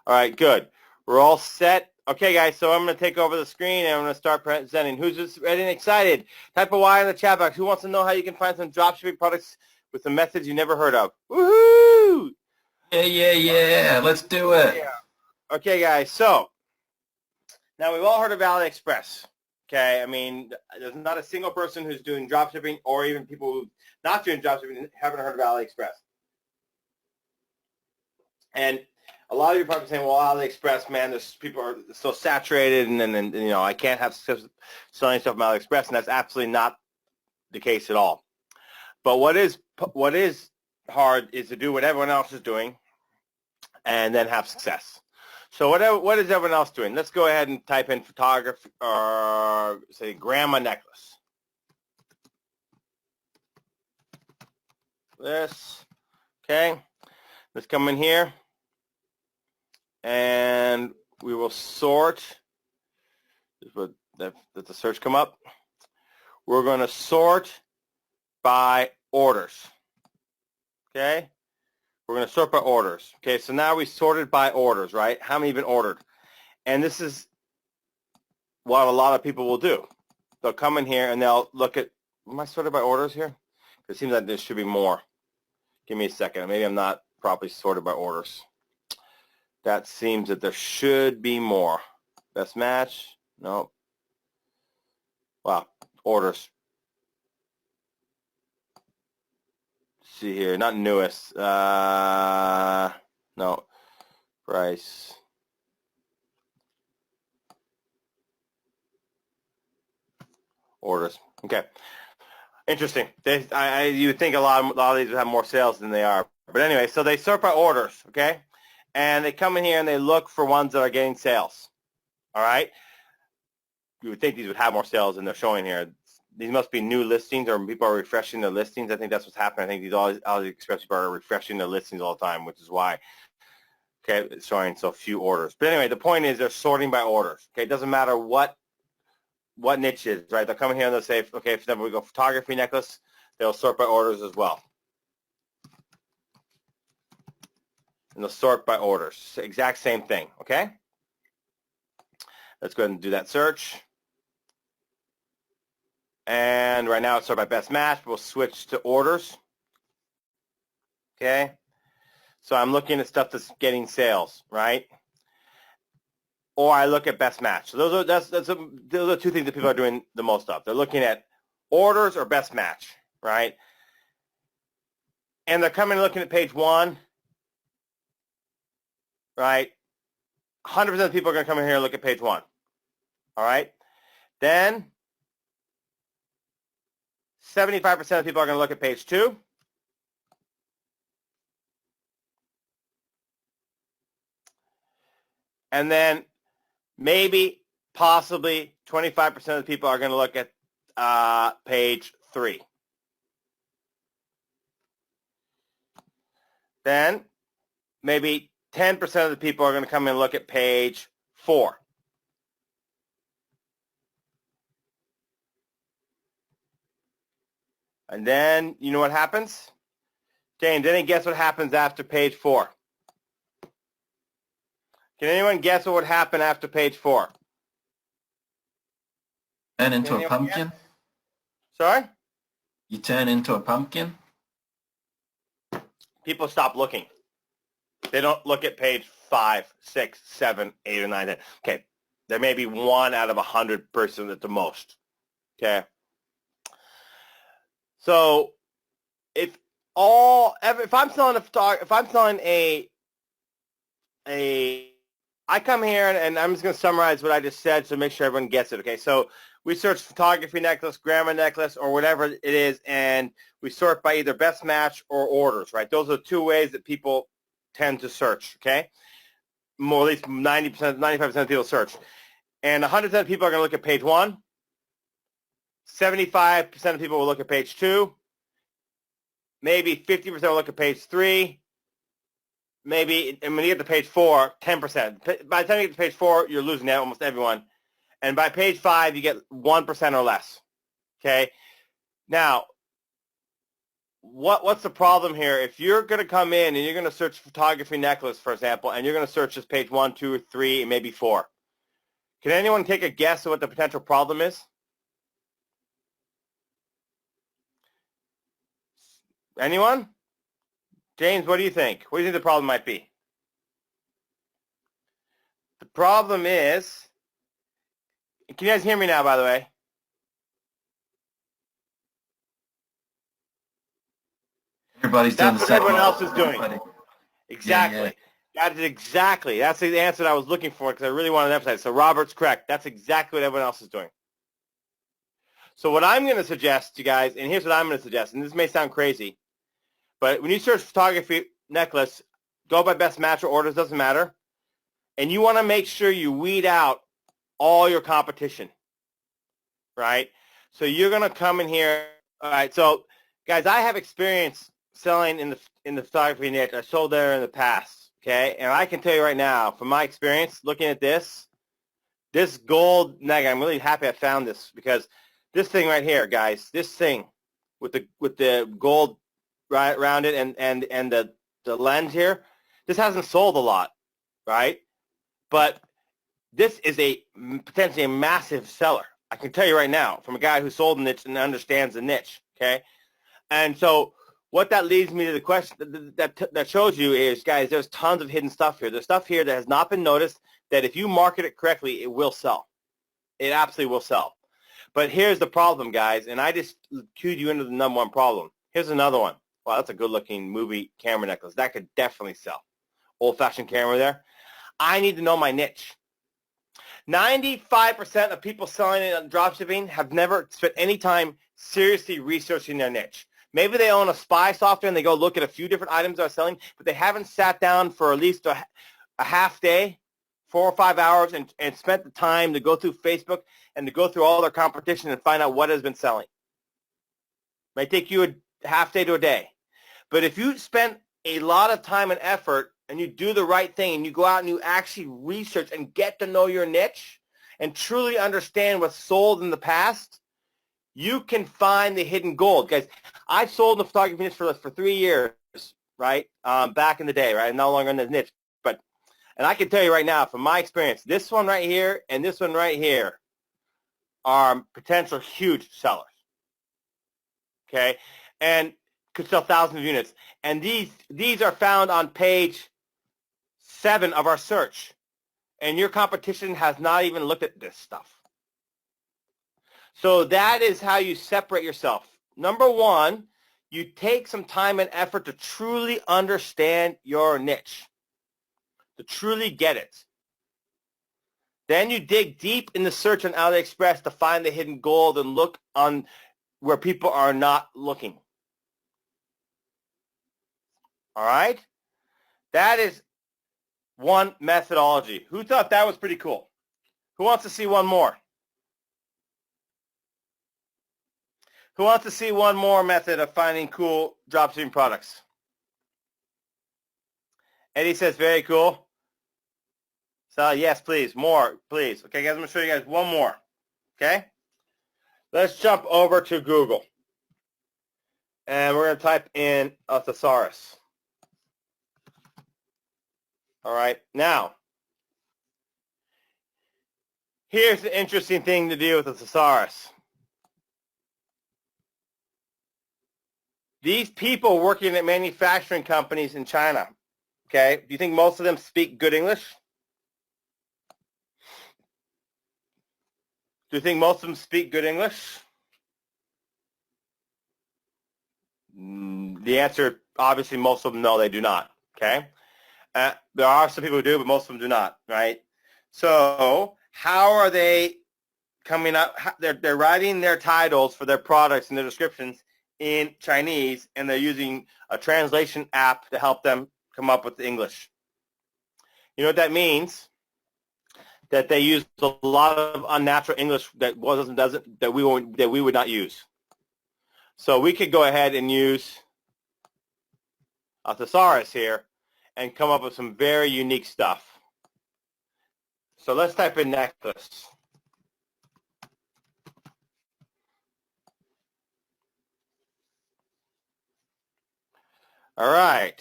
All right, good. We're all set. Okay, guys, so I'm going to take over the screen and I'm going to start presenting. Who's just ready and excited? Type a Y in the chat box. Who wants to know how you can find some dropshipping products with some methods you never heard of? Woohoo! Yeah. Let's do it. Yeah. Okay, guys, so now we've all heard of AliExpress. Okay, I mean, there's not a single person who's doing dropshipping or even people who not doing dropshipping haven't heard of AliExpress. And a lot of you are probably saying, well, AliExpress, man, there's people are so saturated, and you know, I can't have selling stuff from AliExpress, and that's absolutely not the case at all. But what is hard is to do what everyone else is doing and then have success. So what is everyone else doing? Let's go ahead and type in photography or say grandma necklace. This, okay. Let's come in here and we will sort. Let the search come up. We're going to sort by orders. Okay. We're going to sort by orders. Okay, so now we sorted by orders, right? How many have been ordered? And this is what a lot of people will do. They'll come in here and they'll look at, am I sorted by orders here? It seems like there should be more. Give me a second. Maybe I'm not properly sorted by orders. That seems that there should be more. Best match? No. Wow, orders. See here, not newest. No, price. Orders. Okay, interesting. You would think a lot of these would have more sales than they are, but anyway, so they sort by orders. Okay, and they come in here and they look for ones that are getting sales. All right, you would think these would have more sales than they're showing here. These must be new listings, or people are refreshing their listings. I think that's what's happening. I think these AliExpress people are refreshing their listings all the time, which is why, okay, it's showing so few orders. But anyway, the point is they're sorting by orders. Okay, it doesn't matter what niche is, right? They'll come in here and they'll say, okay, if we go photography necklace, they'll sort by orders as well. And they'll sort by orders. Exact same thing, okay? Let's go ahead and do that search. And right now it's sorted by best match. We'll switch to orders. Okay. So I'm looking at stuff that's getting sales, right? Or I look at best match. So those are two things that people are doing the most of. They're looking at orders or best match, right? And they're coming and looking at page 1, right? 100% of people are going to come in here and look at page 1. All right. Then 75% of people are going to look at page 2. And then maybe, possibly, 25% of the people are going to look at page 3. Then maybe 10% of the people are going to come in and look at page 4. And then, you know what happens? James, any guess what happens after page 4? Can anyone guess what would happen after page 4? Turn into a pumpkin? Guess? Sorry? You turn into a pumpkin? People stop looking. They don't look at page 5, 6, 7, 8, or 9, 10. Okay, there may be 1 out of 100 person at the most. Okay. So if I'm selling I come here and I'm just going to summarize what I just said so make sure everyone gets it. Okay, so we search photography necklace, grandma necklace, or whatever it is, and we sort by either best match or orders, right? Those are the 2 ways that people tend to search, okay? More, at least 90%, 95% of people search. And 100% of people are going to look at page 1. 75% of people will look at page 2. Maybe 50% will look at page 3. Maybe, and when you get to page 4, 10%. By the time you get to page 4, you're losing out almost everyone. And by page 5, you get 1% or less. Okay? Now, what's the problem here? If you're going to come in and you're going to search photography necklace, for example, and you're going to search this page 1, 2, 3, and maybe 4, can anyone take a guess at what the potential problem is? Anyone? James, what do you think? What do you think the problem might be? The problem is, can you guys hear me now, by the way? Everybody's doing That's the what same. everyone else is doing. Everybody. Exactly. Yeah. That's exactly. That's the answer that I was looking for because I really wanted to emphasize. So Robert's correct. That's exactly what everyone else is doing. So what I'm going to suggest to you guys, and here's what I'm going to suggest, and this may sound crazy, but when you search photography necklace, go by best match or orders, doesn't matter. And you want to make sure you weed out all your competition, right? So you're going to come in here. All right. So guys, I have experience selling in the photography niche. I sold there in the past. Okay. And I can tell you right now, from my experience looking at this gold nugget, I'm really happy I found this because this thing right here, guys, this thing with the gold right around it and the lens here, this hasn't sold a lot, right? But this is potentially a massive seller. I can tell you right now from a guy who sold the niche and understands the niche, okay? And so what that leads me to the question that shows you is, guys, there's tons of hidden stuff here. There's stuff here that has not been noticed that if you market it correctly, it will sell. It absolutely will sell. But here's the problem, guys, and I just cued you into the number one problem. Here's another one. Wow, that's a good-looking movie camera necklace. That could definitely sell. Old-fashioned camera there. I need to know my niche. 95% of people selling it on dropshipping have never spent any time seriously researching their niche. Maybe they own a spy software and they go look at a few different items they're selling, but they haven't sat down for at least a half day, 4 or 5 hours, and spent the time to go through Facebook and to go through all their competition and find out what has been selling. It might take you a half day to a day. But if you spend a lot of time and effort and you do the right thing and you go out and you actually research and get to know your niche and truly understand what's sold in the past, you can find the hidden gold. Guys, I've sold in the photography niche for 3 years, right, back in the day, right? I'm no longer in the niche. And I can tell you right now, from my experience, this one right here and this one right here are potential huge sellers, okay? And could sell thousands of units. And these are found on page 7 of our search. And your competition has not even looked at this stuff. So that is how you separate yourself. Number one, you take some time and effort to truly understand your niche, to truly get it. Then you dig deep in the search on AliExpress to find the hidden gold and look on where people are not looking. All right? That is one methodology. Who thought that was pretty cool? Who wants to see one more? Who wants to see one more method of finding cool dropshipping products? Eddie says, very cool. So, yes, please. More, please. Okay, guys, I'm going to show you guys one more. Okay? Let's jump over to Google. And we're going to type in a thesaurus. All right. Now, here's the interesting thing to do with a thesaurus. These people working at manufacturing companies in China, okay, do you think most of them speak good English? Do you think most of them speak good English? The answer, obviously, most of them, no, they do not, okay? There are some people who do, but most of them do not, right? So how are they coming up? They're writing their titles for their products and their descriptions in Chinese, and they're using a translation app to help them come up with the English. You know what that means? That they use a lot of unnatural English that we would not use. So we could go ahead and use a thesaurus here and come up with some very unique stuff. So let's type in necklace. All right.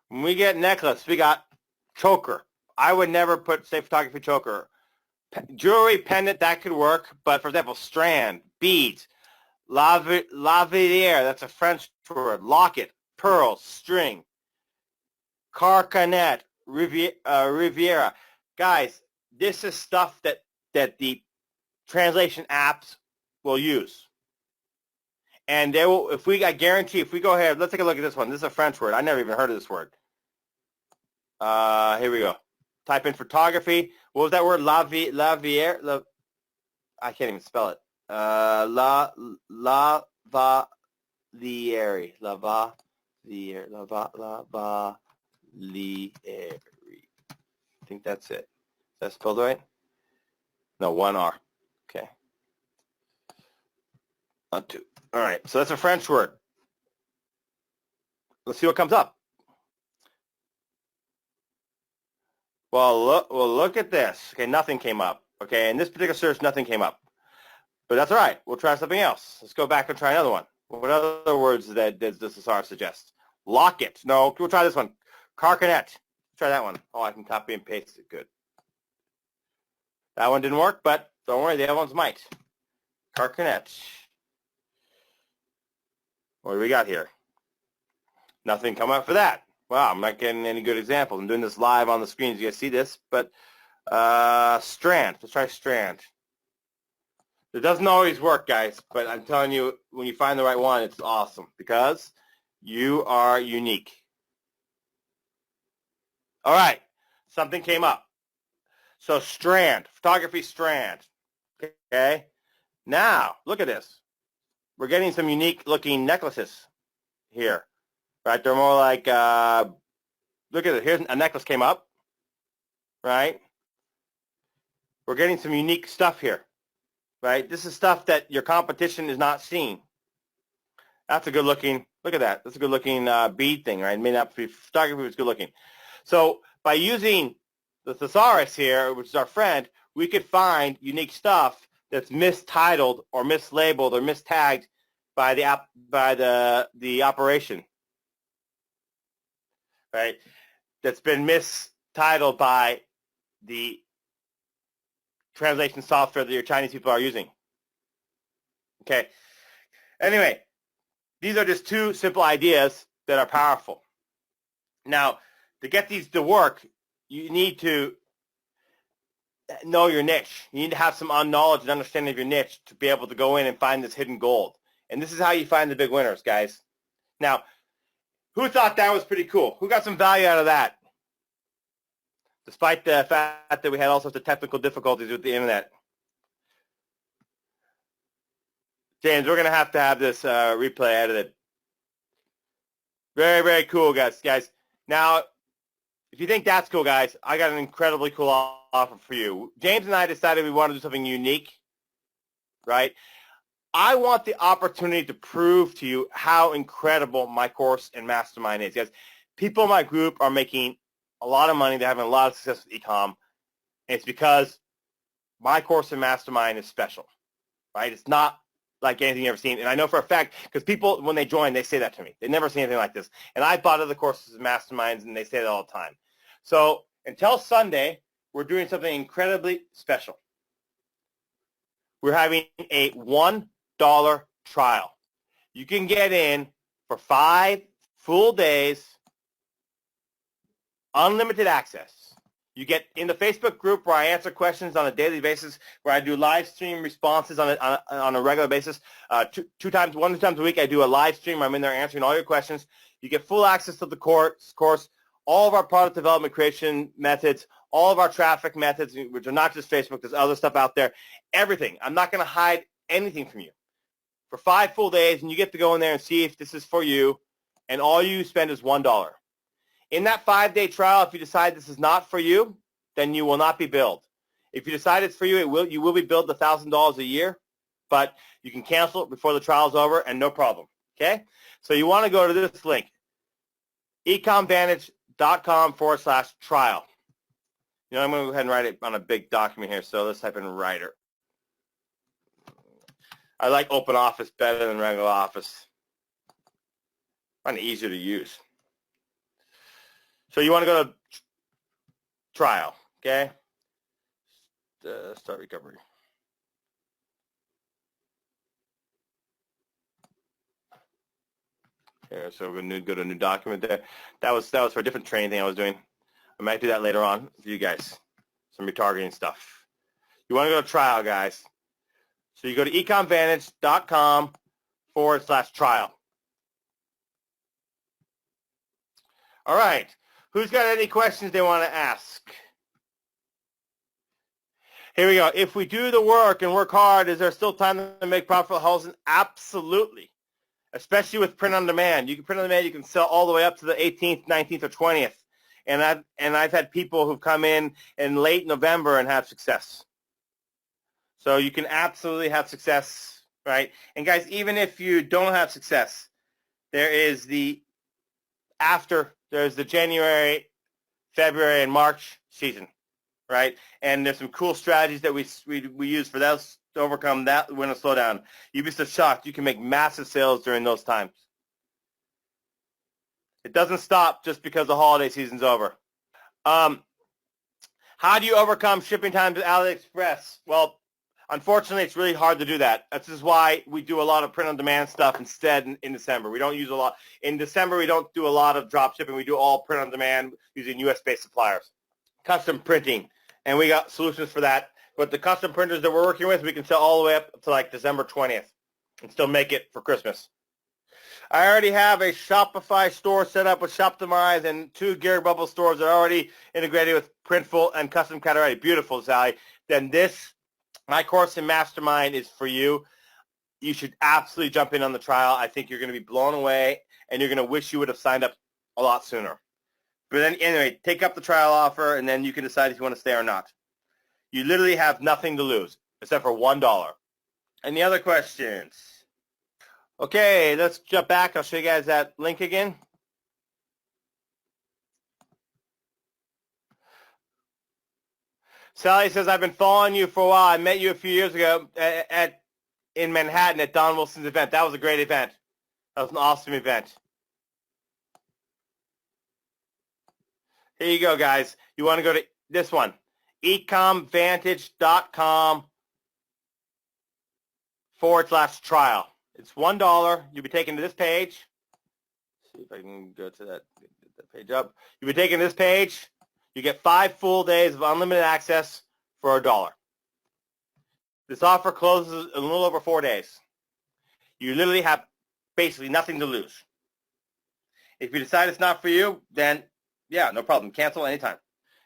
When we get necklace, we got choker. I would never put say photography choker. Jewelry, pendant, that could work. But for example, strand, beads, lavalier, that's a French word. Locket, pearls, string, carcanet, Riviera. Guys, this is stuff that the translation apps will use. And they will, I guarantee, if we go ahead, let's take a look at this one. This is a French word. I never even heard of this word. Here we go. Type in photography. What was that word? Lavier? I can't even spell it. Lavalieri. Lavalieri. I think that's it. Is that spelled right? No, one R. Okay. Not two. All right. So that's a French word. Let's see what comes up. Well, look at this. Okay, nothing came up. Okay, in this particular search, nothing came up. But that's all right. We'll try something else. Let's go back and try another one. What other words does the thesaurus suggest? Locket. No, we'll try this one. Carcanet. Try that one. Oh, I can copy and paste it. Good. That one didn't work, but don't worry, the other ones might. Carcanet. What do we got here? Nothing come up for that. Wow, I'm not getting any good examples. I'm doing this live on the screen. You guys see this? But strand. Let's try strand. It doesn't always work, guys, but I'm telling you, when you find the right one, it's awesome because you are unique. All right, something came up. So strand, photography strand. Okay. Now, look at this. We're getting some unique looking necklaces here. Right? They're more like, look at it. Here's a necklace came up. Right? We're getting some unique stuff here. Right? This is stuff that your competition is not seeing. That's a good looking, look at that. That's a good looking bead thing, right? It may not be photography, but it's good looking. So by using the thesaurus here, which is our friend, we could find unique stuff that's mistitled or mislabeled or mistagged by the operation, right? That's been mistitled by the translation software that your Chinese people are using. Okay. Anyway, these are just two simple ideas that are powerful. Now, to get these to work, you need to know your niche. You need to have some knowledge and understanding of your niche to be able to go in and find this hidden gold. And this is how you find the big winners, guys. Now, who thought that was pretty cool? Who got some value out of that? Despite the fact that we had all sorts of technical difficulties with the internet. James, we're going to have this replay edited. Very, very cool, guys. Now, if you think that's cool, guys, I got an incredibly cool offer for you. James and I decided we want to do something unique, right? I want the opportunity to prove to you how incredible my course and mastermind is. Guys, people in my group are making a lot of money. They're having a lot of success with Ecom. And it's because my course and mastermind is special, right? It's not like anything you've ever seen. And I know for a fact, because people, when they join, they say that to me. They never see anything like this. And I bought other courses and masterminds, and they say that all the time. So until Sunday, we're doing something incredibly special. We're having a $1 trial. You can get in for 5 full days, unlimited access. You get in the Facebook group where I answer questions on a daily basis, where I do live stream responses on a regular basis. 1 to 2 times a week, I do a live stream. I'm in there answering all your questions. You get full access to the course, all of our product development creation methods, all of our traffic methods, which are not just Facebook. There's other stuff out there. Everything. I'm not going to hide anything from you. For 5 full days, and you get to go in there and see if this is for you, and all you spend is $1. In that 5-day trial, if you decide this is not for you, then you will not be billed. If you decide it's for you, you will be billed $1,000 a year, but you can cancel it before the trial is over, and no problem. Okay? So you want to go to this link, ecomvantage.com/trial. You know, I'm going to go ahead and write it on a big document here, so let's type in writer. I like Open Office better than regular Office. I find it easier to use. So you want to go to trial, okay? Start recovery. Here, so we're going to go to a new document there. That was for a different training thing I was doing. I might do that later on for you guys. Some retargeting stuff. You want to go to trial, guys. So you go to ecomvantage.com/trial. All right. Who's got any questions they want to ask? Here we go. If we do the work and work hard, is there still time to make profitable housing? Absolutely. Especially with print on demand. You can print on demand, you can sell all the way up to the 18th, 19th, or 20th. And I've had people who've come in late November and have success. So you can absolutely have success, right? And guys, even if you don't have success, there's the January, February, and March season, right? And there's some cool strategies that we use for those to overcome that when it slow down. You'd be so shocked. You can make massive sales during those times. It doesn't stop just because the holiday season's over. How do you overcome shipping times at AliExpress? Well, unfortunately, it's really hard to do that. This is why we do a lot of print-on-demand stuff instead in December. We don't use a lot. In December, we don't do a lot of drop shipping. We do all print-on-demand using U.S.-based suppliers. Custom printing, and we got solutions for that. But the custom printers that we're working with, we can sell all the way up to like December 20th and still make it for Christmas. I already have a Shopify store set up with Shoptimize and 2 Gear Bubble stores that are already integrated with Printful and Custom Category. Beautiful, Sally. Then my course in Mastermind is for you. You should absolutely jump in on the trial. I think you're going to be blown away, and you're going to wish you would have signed up a lot sooner. But then, anyway, take up the trial offer, and then you can decide if you want to stay or not. You literally have nothing to lose except for $1. Any other questions? Okay, let's jump back. I'll show you guys that link again. Sally says, I've been following you for a while. I met you a few years ago in Manhattan at Don Wilson's event. That was a great event. That was an awesome event. Here you go, guys. You want to go to this one, ecomvantage.com/trial. It's $1. You'll be taken to this page. See if I can go to that page up. You'll be taken to this page. You get 5 full days of unlimited access for $1. This offer closes in a little over 4 days. You literally have basically nothing to lose. If you decide it's not for you, then yeah, no problem. Cancel anytime.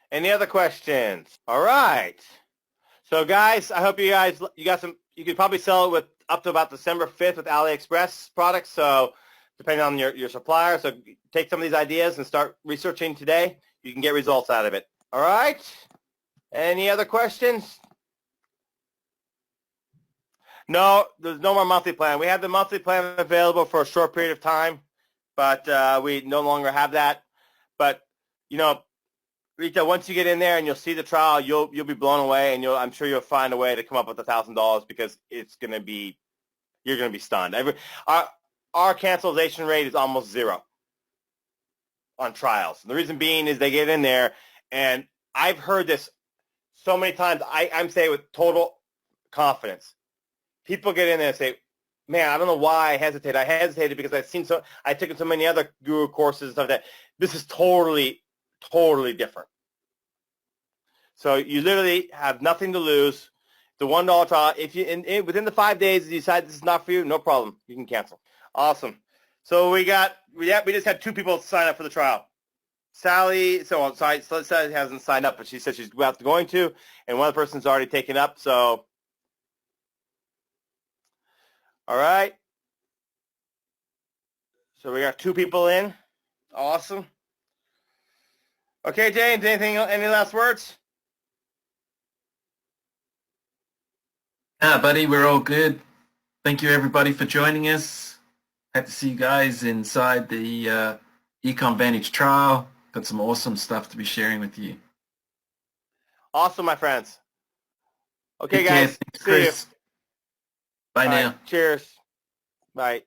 Any other questions? All right. So guys, I hope you got some. You could probably sell it with up to about December 5th with AliExpress products. So depending on your supplier. So take some of these ideas and start researching today. You can get results out of it. All right. Any other questions? No, there's no more monthly plan. We have the monthly plan available for a short period of time, but we no longer have that. But, you know, Rita, once you get in there and you'll see the trial, you'll be blown away, and I'm sure you'll find a way to come up with $1,000 because it's going to be, you're going to be stunned. Our cancellation rate is almost 0 on trials. And the reason being is they get in there, and I've heard this so many times. I'm saying with total confidence. People get in there and say, man, I don't know why I hesitate. I hesitated because I took so many other guru courses and stuff like that. This is totally, totally different. So you literally have nothing to lose. The $1 trial, if you within the 5 days you decide this is not for you, no problem. You can cancel. Awesome. So we just had 2 people sign up for the trial. Sally, Sally hasn't signed up, but she said she's going to, and one of the person's already taken up. So, all right. So we got 2 people in. Awesome. Okay, James, any last words? Buddy, we're all good. Thank you, everybody, for joining us. Hope to see you guys inside the Ecom Vantage trial. Got some awesome stuff to be sharing with you. Awesome, my friends. Okay, Take care. guys. Thanks, Chris. See you. Bye All now. right, cheers. Bye.